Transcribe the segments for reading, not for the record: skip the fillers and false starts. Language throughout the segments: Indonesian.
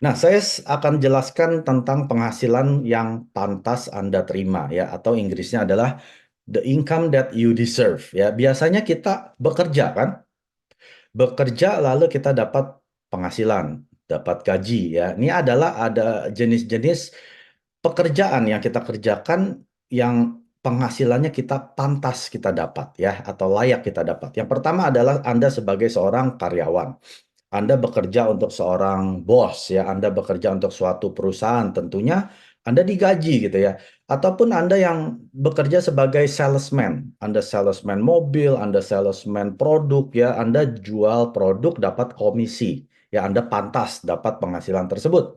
Nah, saya akan jelaskan tentang penghasilan yang pantas Anda terima ya, atau Inggrisnya adalah the income that you deserve ya. Biasanya kita bekerja kan, bekerja lalu kita dapat penghasilan, dapat gaji ya. Ini adalah ada jenis-jenis pekerjaan yang kita kerjakan yang penghasilannya kita pantas kita dapat ya, atau layak kita dapat. Yang pertama adalah Anda sebagai seorang karyawan. Anda bekerja untuk seorang bos ya, Anda bekerja untuk suatu perusahaan, tentunya Anda digaji gitu ya. Ataupun Anda yang bekerja sebagai salesman, Anda salesman mobil, Anda salesman produk ya, Anda jual produk dapat komisi. Ya, Anda pantas dapat penghasilan tersebut.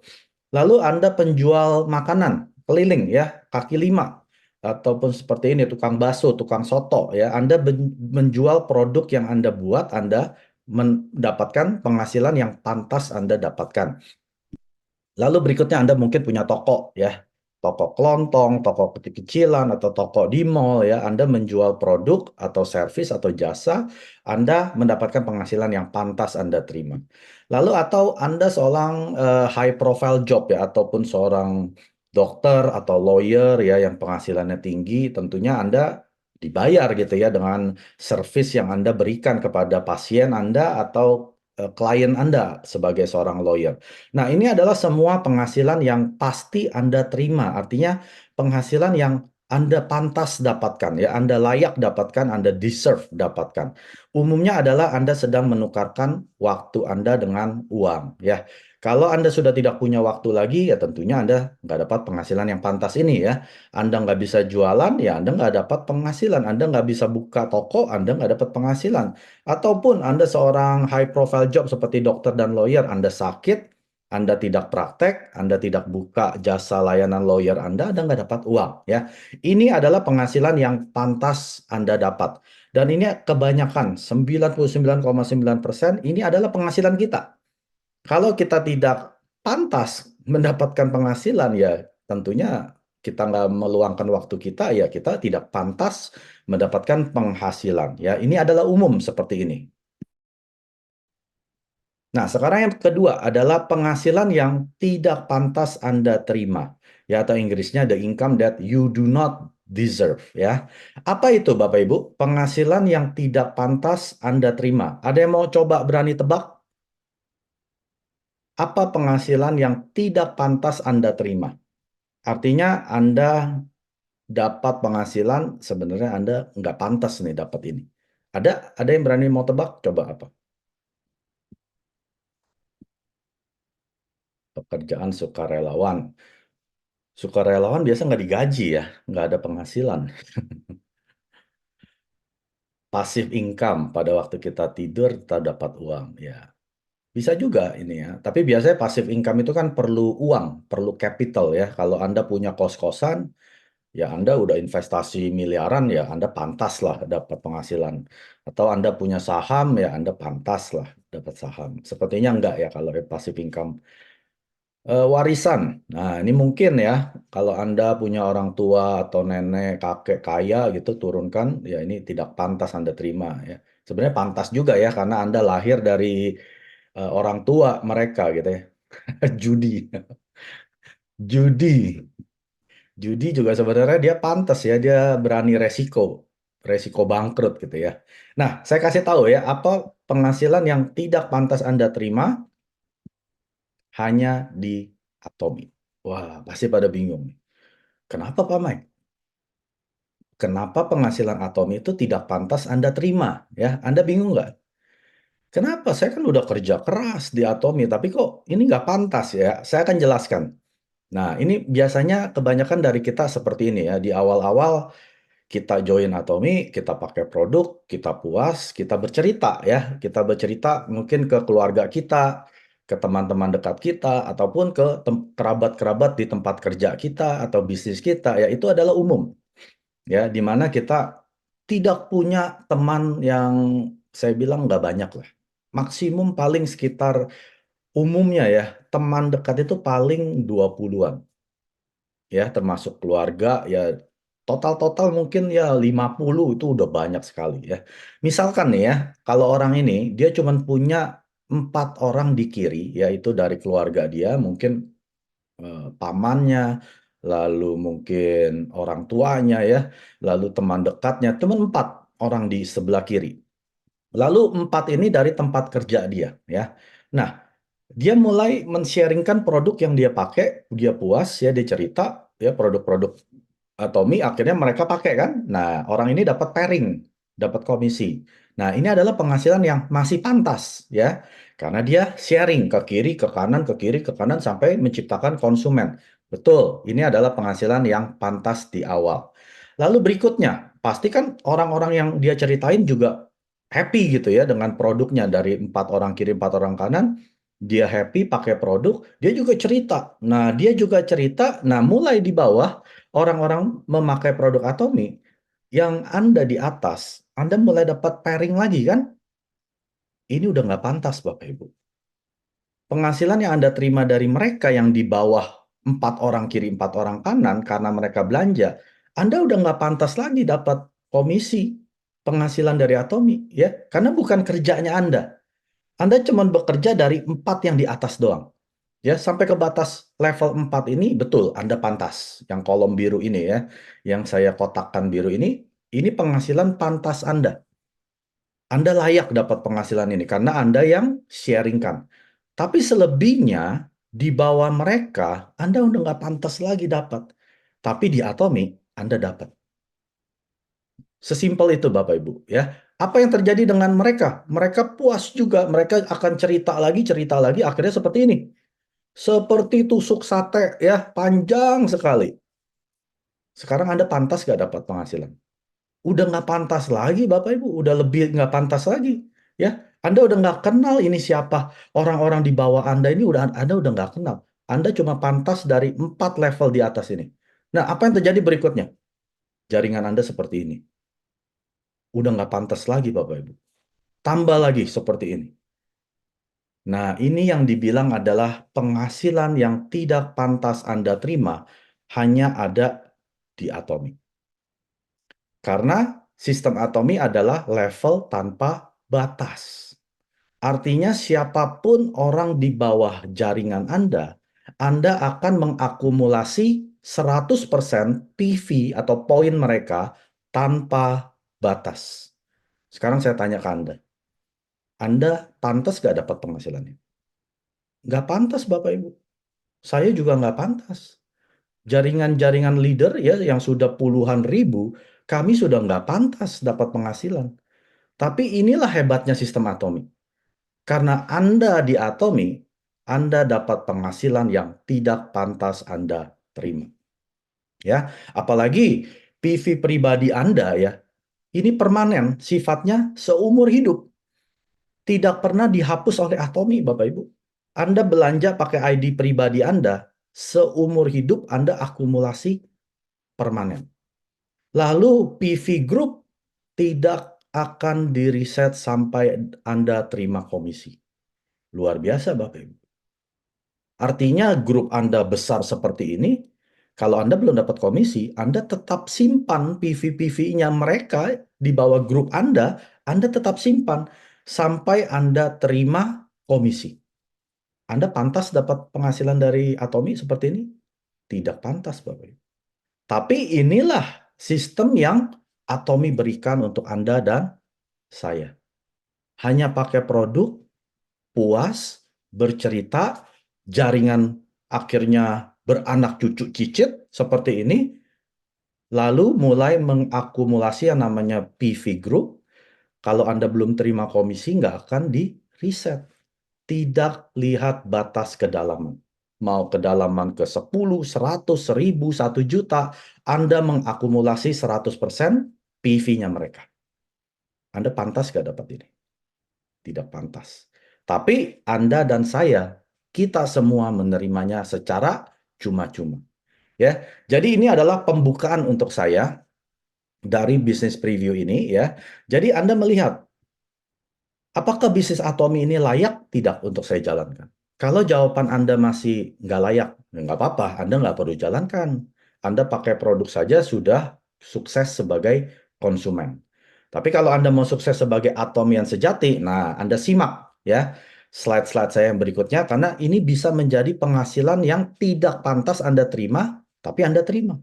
Lalu Anda penjual makanan keliling ya, kaki lima ataupun seperti ini tukang bakso, tukang soto ya. Anda menjual produk yang Anda buat, Anda mendapatkan penghasilan yang pantas Anda dapatkan. Lalu berikutnya Anda mungkin punya toko ya. Toko kelontong, toko kecil-kecilan, atau toko di mall ya. Anda menjual produk atau servis atau jasa, Anda mendapatkan penghasilan yang pantas Anda terima. Lalu atau Anda seorang high profile job ya, ataupun seorang dokter atau lawyer ya yang penghasilannya tinggi, tentunya Anda dibayar gitu ya dengan servis yang Anda berikan kepada pasien Anda atau klien Anda sebagai seorang lawyer. Nah, ini adalah semua penghasilan yang pasti Anda terima. Artinya penghasilan yang Anda pantas dapatkan, ya, Anda layak dapatkan, Anda deserve dapatkan. Umumnya adalah Anda sedang menukarkan waktu Anda dengan uang, ya. Kalau Anda sudah tidak punya waktu lagi, ya tentunya Anda nggak dapat penghasilan yang pantas ini, ya. Anda nggak bisa jualan, ya Anda nggak dapat penghasilan. Anda nggak bisa buka toko, Anda nggak dapat penghasilan. Ataupun Anda seorang high profile job seperti dokter dan lawyer, Anda sakit, anda tidak praktek, Anda tidak buka jasa layanan lawyer Anda nggak dapat uang ya. Ini adalah penghasilan yang pantas Anda dapat. Dan ini kebanyakan 99,9% ini adalah penghasilan kita. Kalau kita tidak pantas mendapatkan penghasilan ya tentunya kita nggak meluangkan waktu kita ya kita tidak pantas mendapatkan penghasilan ya. Ini adalah umum seperti ini. Nah, sekarang yang kedua adalah penghasilan yang tidak pantas Anda terima. Ya, atau Inggrisnya the income that you do not deserve. Ya, apa itu Bapak Ibu? Penghasilan yang tidak pantas Anda terima. Ada yang mau coba berani tebak? Apa penghasilan yang tidak pantas Anda terima? Artinya Anda dapat penghasilan sebenarnya Anda nggak pantas nih dapat ini. Ada yang berani mau tebak? Coba apa? Pekerjaan sukarelawan. Sukarelawan biasa nggak digaji ya, nggak ada penghasilan. Pasif income pada waktu kita tidur kita dapat uang ya. Bisa juga ini ya. Tapi biasanya pasif income itu kan perlu uang, perlu capital ya. Kalau Anda punya kos-kosan, ya Anda udah investasi miliaran ya Anda pantas lah dapat penghasilan. Atau Anda punya saham ya Anda pantas lah dapat saham. Sepertinya enggak ya kalau pasif income. Warisan. Nah, ini mungkin ya, kalau Anda punya orang tua atau nenek, kakek kaya gitu, turunkan, ya ini tidak pantas Anda terima ya. Sebenarnya pantas juga ya, karena Anda lahir dari orang tua mereka gitu ya. Judi. Judi. Judi juga sebenarnya dia pantas ya, dia berani resiko. Resiko bangkrut gitu ya. Nah, saya kasih tahu ya, apa penghasilan yang tidak pantas Anda terima hanya di Atomi. Wah, pasti pada bingung. Kenapa Pak Mike? Kenapa penghasilan Atomi itu tidak pantas Anda terima? Ya, Anda bingung nggak? Kenapa? Saya kan udah kerja keras di Atomi, tapi kok ini nggak pantas ya? Saya akan jelaskan. Nah, ini biasanya kebanyakan dari kita seperti ini ya. Di awal-awal kita join Atomi, kita pakai produk, kita puas, kita bercerita ya. Kita bercerita mungkin ke keluarga kita, ke teman-teman dekat kita, ataupun ke kerabat-kerabat di tempat kerja kita atau bisnis kita. Ya, itu adalah umum. Ya, di mana kita tidak punya teman yang saya bilang nggak banyak lah. Maksimum paling sekitar umumnya ya, teman dekat itu paling 20-an. Ya, termasuk keluarga ya total-total mungkin ya 50 itu udah banyak sekali ya. Misalkan nih ya, kalau orang ini dia cuma punya 4 orang di kiri, yaitu dari keluarga dia, mungkin pamannya, lalu mungkin orang tuanya ya, lalu teman dekatnya, cuma 4 orang di sebelah kiri. Lalu 4 ini dari tempat kerja dia ya. Nah, dia mulai men-sharingkan produk yang dia pakai, dia puas ya, dia cerita ya produk-produk Atomi akhirnya mereka pakai kan. Nah, orang ini dapat pairing, dapat komisi. Nah, ini adalah penghasilan yang masih pantas ya. Karena dia sharing ke kiri, ke kanan, ke kiri, ke kanan sampai menciptakan konsumen. Betul, ini adalah penghasilan yang pantas di awal. Lalu berikutnya, pasti kan orang-orang yang dia ceritain juga happy gitu ya dengan produknya dari 4 orang kiri, 4 orang kanan. Dia happy pakai produk, dia juga cerita. Nah, dia juga cerita, nah mulai di bawah orang-orang memakai produk Atomi, yang Anda di atas, Anda mulai dapat pairing lagi kan? Ini udah nggak pantas Bapak Ibu. Penghasilan yang Anda terima dari mereka yang di bawah 4 orang kiri, 4 orang kanan karena mereka belanja, Anda udah nggak pantas lagi dapat komisi penghasilan dari Atomi ya, karena bukan kerjanya Anda. Anda cuma bekerja dari 4 yang di atas doang. Ya, sampai ke batas level 4 ini betul Anda pantas. Yang kolom biru ini ya, yang saya kotakkan biru ini penghasilan pantas Anda. Anda layak dapat penghasilan ini karena Anda yang sharingkan. Tapi selebihnya di bawah mereka, Anda udah nggak pantas lagi dapat. Tapi di Atomi, Anda dapat. Sesimpel itu Bapak Ibu ya. Apa yang terjadi dengan mereka? Mereka puas juga, mereka akan cerita lagi, akhirnya seperti ini. Seperti tusuk sate ya, panjang sekali. Sekarang Anda pantas nggak dapat penghasilan? Udah nggak pantas lagi Bapak Ibu, udah lebih nggak pantas lagi. Ya, Anda udah nggak kenal ini siapa. Orang-orang di bawah Anda ini Anda udah nggak kenal. Anda cuma pantas dari 4 level di atas ini. Nah, apa yang terjadi berikutnya? Jaringan Anda seperti ini. Udah nggak pantas lagi Bapak Ibu. Tambah lagi seperti ini. Nah, ini yang dibilang adalah penghasilan yang tidak pantas Anda terima hanya ada di Atomi. Karena sistem Atomi adalah level tanpa batas. Artinya siapapun orang di bawah jaringan Anda akan mengakumulasi 100% PV atau poin mereka tanpa batas. Sekarang saya tanya ke Anda pantas gak dapat penghasilannya? Nggak pantas Bapak Ibu. Saya juga nggak pantas. Jaringan-jaringan leader ya yang sudah puluhan ribu, kami sudah nggak pantas dapat penghasilan. Tapi inilah hebatnya sistem Atomi. Karena Anda di Atomi, Anda dapat penghasilan yang tidak pantas Anda terima. Ya, apalagi PV pribadi Anda ya, ini permanen, sifatnya seumur hidup. Tidak pernah dihapus oleh Atomi, Bapak Ibu. Anda belanja pakai ID pribadi Anda, seumur hidup Anda akumulasi permanen. Lalu PV Group tidak akan diriset sampai Anda terima komisi. Luar biasa Bapak Ibu. Artinya grup Anda besar seperti ini, kalau Anda belum dapat komisi, Anda tetap simpan PV-PV-nya mereka di bawah grup Anda tetap simpan sampai Anda terima komisi. Anda pantas dapat penghasilan dari Atomi seperti ini? Tidak pantas, Bapak Ibu. Tapi inilah sistem yang Atomi berikan untuk Anda dan saya. Hanya pakai produk, puas, bercerita, jaringan akhirnya beranak cucu cicit seperti ini, lalu mulai mengakumulasi yang namanya PV Group. Kalau Anda belum terima komisi, nggak akan di-reset. Tidak lihat batas kedalaman. Mau kedalaman ke 10, 100, 1000, 1 juta, Anda mengakumulasi 100% PV-nya mereka. Anda pantas nggak dapat ini? Tidak pantas. Tapi Anda dan saya, kita semua menerimanya secara cuma-cuma. Ya, jadi ini adalah pembukaan untuk saya dari bisnis preview ini ya. Jadi Anda melihat apakah bisnis Atomi ini layak tidak untuk saya jalankan? Kalau jawaban Anda masih nggak layak, ya nggak apa-apa, Anda nggak perlu jalankan. Anda pakai produk saja sudah sukses sebagai konsumen. Tapi kalau Anda mau sukses sebagai Atomi yang sejati, nah Anda simak ya. slide-slide saya yang berikutnya karena ini bisa menjadi penghasilan yang tidak pantas Anda terima, tapi Anda terima.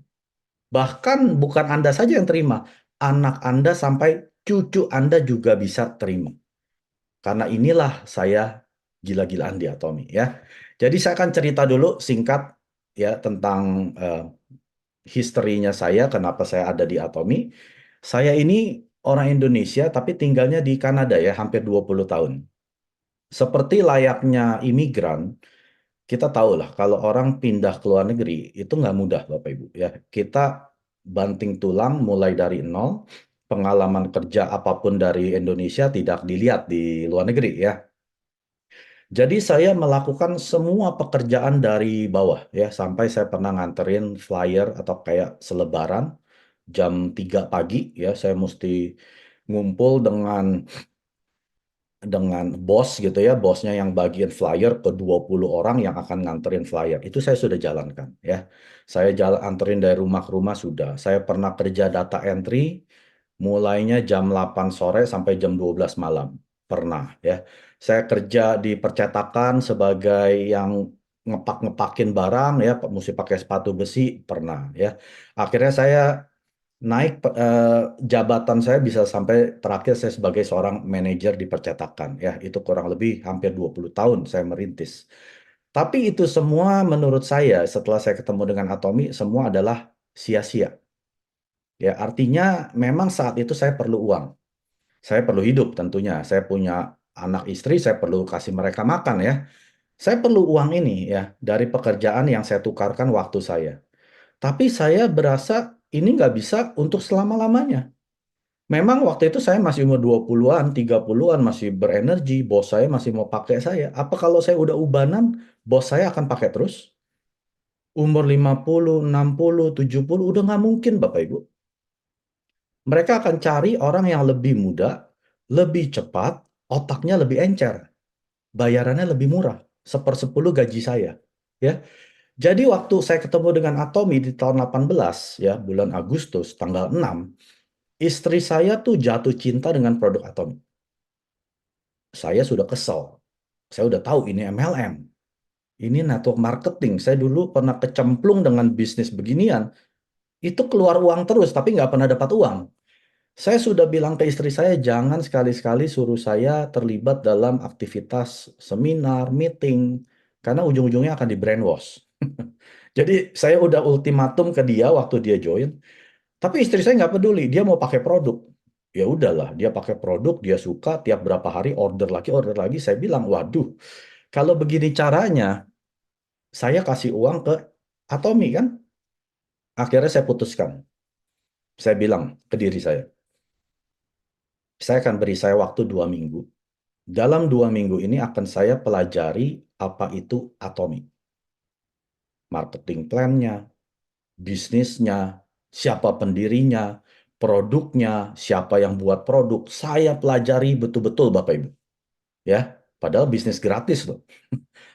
Bahkan bukan Anda saja yang terima, anak Anda sampai cucu Anda juga bisa terima. Karena inilah saya gila-gilaan di Atomi ya. Jadi saya akan cerita dulu singkat ya tentang historinya saya, kenapa saya ada di Atomi. Saya ini orang Indonesia tapi tinggalnya di Kanada ya, hampir 20 tahun. Seperti layaknya imigran, kita tahu lah kalau orang pindah ke luar negeri itu nggak mudah Bapak Ibu ya. Kita banting tulang mulai dari nol, pengalaman kerja apapun dari Indonesia tidak dilihat di luar negeri ya. Jadi saya melakukan semua pekerjaan dari bawah ya, sampai saya pernah nganterin flyer atau kayak selebaran jam 3 pagi ya, saya mesti ngumpul dengan bos gitu ya, bosnya yang bagian flyer ke 20 orang yang akan nganterin flyer. Itu saya sudah jalankan ya. Saya jalan anterin dari rumah ke rumah sudah. Saya pernah kerja data entry mulainya jam 8 sore sampai jam 12 malam. Pernah ya. Saya kerja di percetakan sebagai yang ngepak-ngepakin barang ya, mesti pakai sepatu besi, pernah ya. Akhirnya saya naik jabatan saya bisa sampai terakhir saya sebagai seorang manajer di percetakan ya, itu kurang lebih hampir 20 tahun saya merintis. Tapi itu semua menurut saya setelah saya ketemu dengan Atomi semua adalah sia-sia. Ya, artinya memang saat itu saya perlu uang. Saya perlu hidup tentunya. Saya punya anak istri, saya perlu kasih mereka makan ya. Saya perlu uang ini ya dari pekerjaan yang saya tukarkan waktu saya. Tapi saya berasa ini nggak bisa untuk selama-lamanya. Memang waktu itu saya masih umur 20-an, 30-an, masih berenergi, bos saya masih mau pakai saya. Apa kalau saya udah ubanan, bos saya akan pakai terus? Umur 50, 60, 70, udah nggak mungkin Bapak Ibu. Mereka akan cari orang yang lebih muda, lebih cepat, otaknya lebih encer, bayarannya lebih murah, sepersepuluh gaji saya. Ya, jadi waktu saya ketemu dengan Atomi di tahun 18, ya, bulan Agustus, tanggal 6, istri saya tuh jatuh cinta dengan produk Atomi. Saya sudah kesel. Saya udah tahu ini MLM. Ini network marketing. Saya dulu pernah kecemplung dengan bisnis beginian. Itu keluar uang terus, tapi nggak pernah dapat uang. Saya sudah bilang ke istri saya, jangan sekali-sekali suruh saya terlibat dalam aktivitas seminar, meeting, karena ujung-ujungnya akan di brainwash. Jadi saya udah ultimatum ke dia waktu dia join, tapi istri saya nggak peduli, dia mau pakai produk. Ya udahlah, dia pakai produk, dia suka, tiap berapa hari order lagi, order lagi. Saya bilang, waduh, kalau begini caranya, saya kasih uang ke Atomi kan? Akhirnya saya putuskan. Saya bilang ke diri saya akan beri saya waktu 2 minggu. Dalam 2 minggu ini akan saya pelajari apa itu Atomi. Marketing plan-nya, bisnisnya, siapa pendirinya, produknya, siapa yang buat produk. Saya pelajari betul-betul Bapak Ibu. Ya, padahal bisnis gratis loh.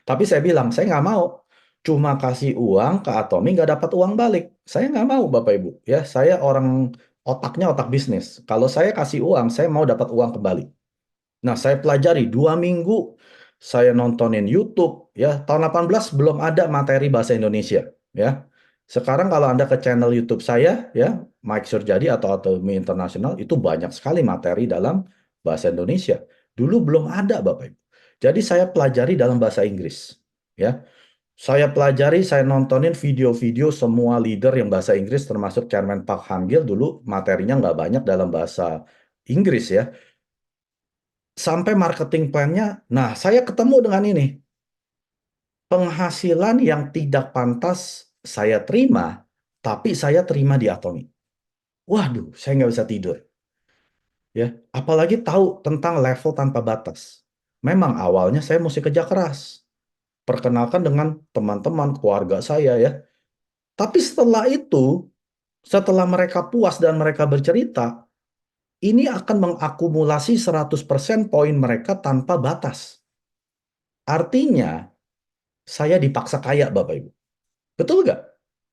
Tapi saya bilang, saya nggak mau. Cuma kasih uang ke Atomi, nggak dapat uang balik. Saya nggak mau, Bapak Ibu. Ya, saya orang otaknya otak bisnis. Kalau saya kasih uang, saya mau dapat uang kembali. Nah, saya pelajari 2 minggu. Saya nontonin YouTube. Ya, tahun 18 belum ada materi bahasa Indonesia. Ya, sekarang kalau Anda ke channel YouTube saya, ya, Mike Surjadi atau Atomi International, itu banyak sekali materi dalam bahasa Indonesia. Dulu belum ada, Bapak Ibu. Jadi saya pelajari dalam bahasa Inggris. Ya, saya pelajari, saya nontonin video-video semua leader yang bahasa Inggris, termasuk Chairman Park Han-gil dulu materinya nggak banyak dalam bahasa Inggris ya. Sampai marketing plan-nya, nah saya ketemu dengan ini. Penghasilan yang tidak pantas saya terima, tapi saya terima di Atomi. Waduh, saya nggak bisa tidur. Ya, apalagi tahu tentang level tanpa batas. Memang awalnya saya mesti kerja keras. Perkenalkan dengan teman-teman, keluarga saya ya. Tapi setelah itu, setelah mereka puas dan mereka bercerita, ini akan mengakumulasi 100% poin mereka tanpa batas. Artinya, saya dipaksa kaya, Bapak Ibu. Betul nggak?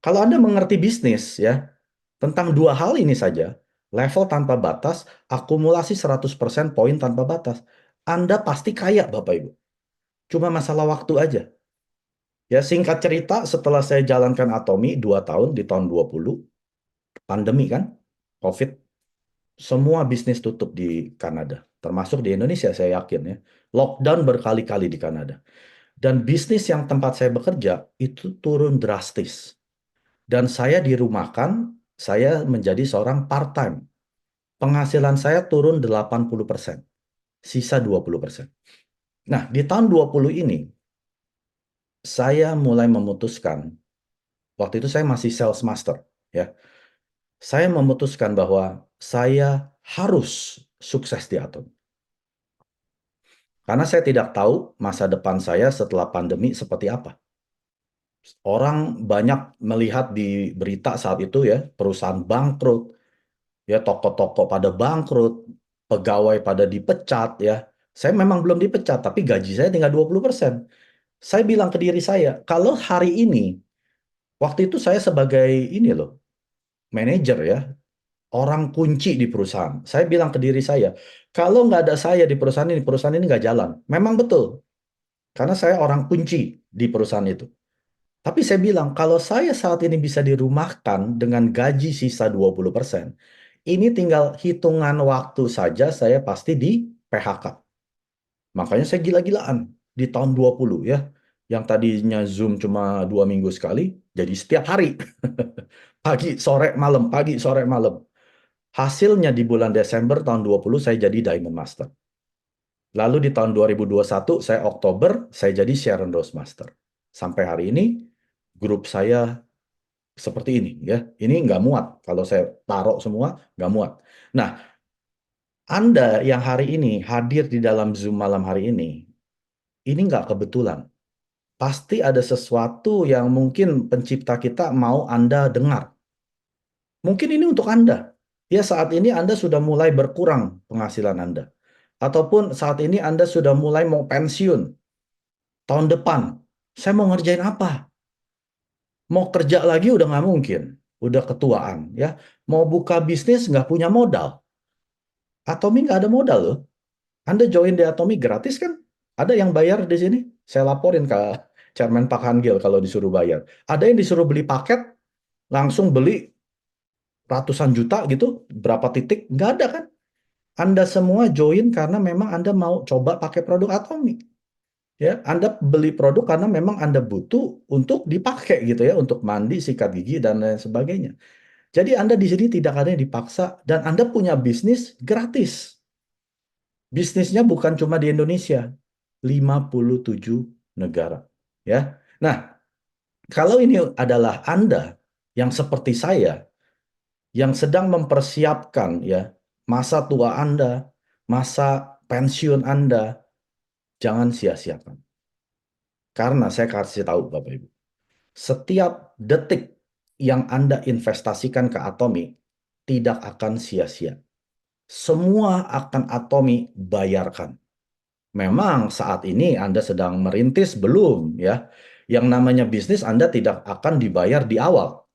Kalau Anda mengerti bisnis, ya, tentang dua hal ini saja, level tanpa batas, akumulasi 100% poin tanpa batas, Anda pasti kaya, Bapak Ibu. Cuma masalah waktu aja. Ya, singkat cerita, setelah saya jalankan Atomi 2 tahun, di tahun 20, pandemi kan, COVID, semua bisnis tutup di Kanada. Termasuk di Indonesia, saya yakin ya. Lockdown berkali-kali di Kanada. Dan bisnis yang tempat saya bekerja, itu turun drastis. Dan saya dirumahkan, saya menjadi seorang part-time. Penghasilan saya turun 80%, sisa 20%. Nah, di tahun 20 ini, saya mulai memutuskan, waktu itu saya masih sales master, ya. Saya memutuskan bahwa saya harus sukses di Atom. Karena saya tidak tahu masa depan saya setelah pandemi seperti apa. Orang banyak melihat di berita saat itu ya, perusahaan bangkrut, ya toko-toko pada bangkrut, pegawai pada dipecat ya. Saya memang belum dipecat, tapi gaji saya tinggal 20%. Saya bilang ke diri saya, kalau hari ini, waktu itu saya sebagai ini loh, manajer ya, orang kunci di perusahaan. Saya bilang ke diri saya, kalau nggak ada saya di perusahaan ini nggak jalan. Memang betul, karena saya orang kunci di perusahaan itu. Tapi saya bilang, kalau saya saat ini bisa dirumahkan dengan gaji sisa 20%, ini tinggal hitungan waktu saja saya pasti di PHK. Makanya saya gila-gilaan di tahun 20 ya. Yang tadinya Zoom cuma 2 minggu sekali, jadi setiap hari. Pagi, sore, malam, pagi, sore, malam. Hasilnya di bulan Desember tahun 20 saya jadi Diamond Master. Lalu di tahun 2021, saya Oktober, saya jadi Sharon Rose Master. Sampai hari ini, grup saya seperti ini ya. Ini nggak muat. Kalau saya taruh semua, nggak muat. Nah, Anda yang hari ini hadir di dalam Zoom malam hari ini nggak kebetulan. Pasti ada sesuatu yang mungkin pencipta kita mau Anda dengar. Mungkin ini untuk Anda. Ya, saat ini Anda sudah mulai berkurang penghasilan Anda. Ataupun saat ini Anda sudah mulai mau pensiun. Tahun depan, saya mau ngerjain apa? Mau kerja lagi udah nggak mungkin. Udah ketuaan. Ya. Mau buka bisnis nggak punya modal. Atomi nggak ada modal loh. Anda join di Atomi gratis kan? Ada yang bayar di sini? Saya laporin ke Chairman Pak Hangil kalau disuruh bayar. Ada yang disuruh beli paket, langsung beli ratusan juta gitu, berapa titik? Nggak ada kan? Anda semua join karena memang Anda mau coba pakai produk Atomi. Ya, Anda beli produk karena memang Anda butuh untuk dipakai gitu ya, untuk mandi, sikat gigi dan lain sebagainya. Jadi Anda di sini tidak ada yang dipaksa dan Anda punya bisnis gratis. Bisnisnya bukan cuma di Indonesia, 57 negara. Ya. Nah, kalau ini adalah Anda yang seperti saya, yang sedang mempersiapkan ya masa tua Anda, masa pensiun Anda, jangan sia-siakan. Karena saya kasih tahu Bapak Ibu, setiap detik yang Anda investasikan ke Atomi tidak akan sia-sia. Semua akan Atomi bayarkan. Memang saat ini Anda sedang merintis belum ya. Yang namanya bisnis Anda tidak akan dibayar di awal.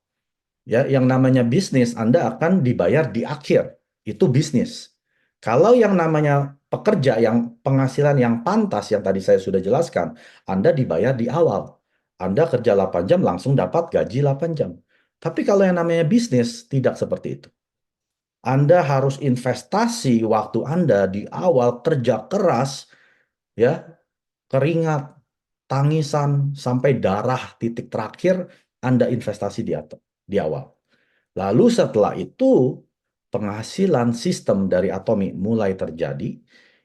Ya, yang namanya bisnis Anda akan dibayar di akhir. Itu bisnis. Kalau yang namanya pekerja yang penghasilan yang pantas yang tadi saya sudah jelaskan, Anda dibayar di awal. Anda kerja 8 jam langsung dapat gaji 8 jam. Tapi kalau yang namanya bisnis tidak seperti itu. Anda harus investasi waktu Anda di awal kerja keras ya, keringat, tangisan sampai darah titik terakhir Anda investasi di awal. Lalu setelah itu penghasilan sistem dari Atomi mulai terjadi.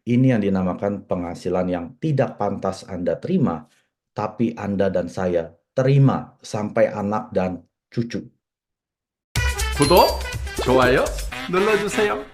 Ini yang dinamakan penghasilan yang tidak pantas Anda terima, tapi Anda dan saya terima sampai anak dan cucu. 구독, 좋아요 눌러주세요.